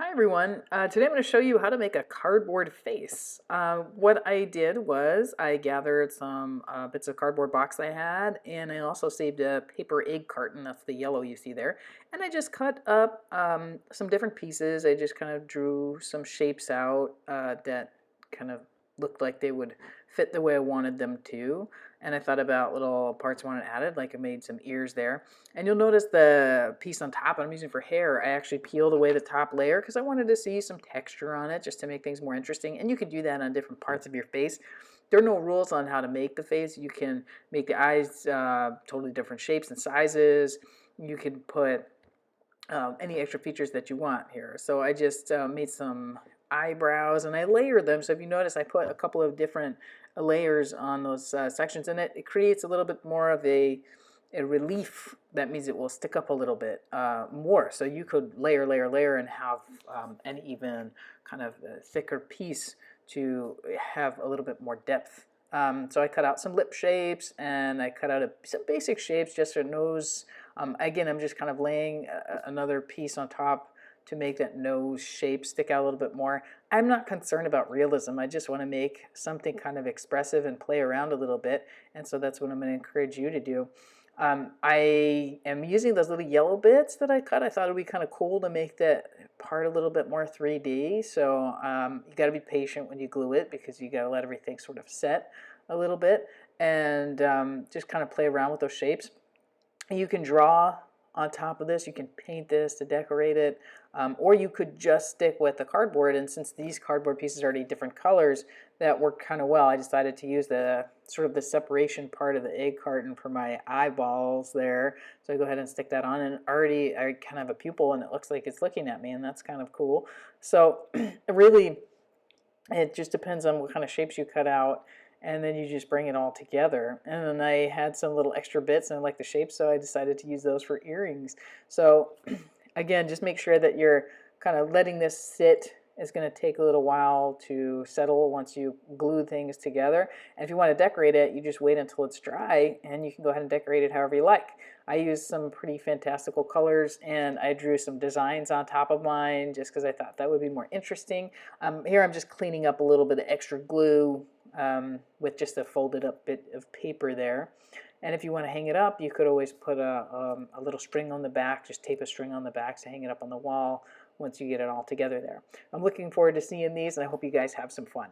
Hi everyone. Today I'm going to show you how to make a cardboard face. What I did was I gathered some bits of cardboard box I had, and I also saved a paper egg carton. That's the yellow you see there. And I just cut up some different pieces. I just kind of drew some shapes out that kind of looked like they would fit the way I wanted them to. And I thought about little parts I wanted added, like I made some ears there. And you'll notice the piece on top I'm using for hair, I actually peeled away the top layer because I wanted to see some texture on it just to make things more interesting. And you could do that on different parts of your face. There are no rules on how to make the face. You can make the eyes totally different shapes and sizes. You can put any extra features that you want here. So I just made some eyebrows and I layered them. So if you notice, I put a couple of different layers on those sections, and it creates a little bit more of a relief. That means it will stick up a little bit more. So you could layer, layer, layer, and have an even kind of thicker piece to have a little bit more depth. So I cut out some lip shapes, and I cut out some basic shapes just for nose. Again, I'm just kind of laying another piece on top to make that nose shape stick out a little bit more. I'm not concerned about realism. I just want to make something kind of expressive and play around a little bit, and so that's what I'm going to encourage you to do. I am using those little yellow bits that I cut. I thought it would be kind of cool to make that part a little bit more 3D. So you got to be patient when you glue it because you got to let everything sort of set a little bit, and just kind of play around with those shapes. You can draw on top of this. You can paint this to decorate it, or you could just stick with the cardboard. And since these cardboard pieces are already different colors, that worked kind of well. I decided to use the sort of the separation part of the egg carton for my eyeballs there. So I go ahead and stick that on, and already I kind of have a pupil, and it looks like it's looking at me, and that's kind of cool. So really, it just depends on what kind of shapes you cut out, and then you just bring it all together. And then I had some little extra bits and I like the shape, so I decided to use those for earrings. So again, just make sure that you're kind of letting this sit. It's going to take a little while to settle once you glue things together. And if you want to decorate it, you just wait until it's dry, and you can go ahead and decorate it however you like. I used some pretty fantastical colors, and I drew some designs on top of mine just because I thought that would be more interesting. Here I'm just cleaning up a little bit of extra glue with just a folded up bit of paper there. And if you want to hang it up, you could always put a little string on the back, just tape a string on the back to hang it up on the wall once you get it all together there. I'm looking forward to seeing these, and I hope you guys have some fun.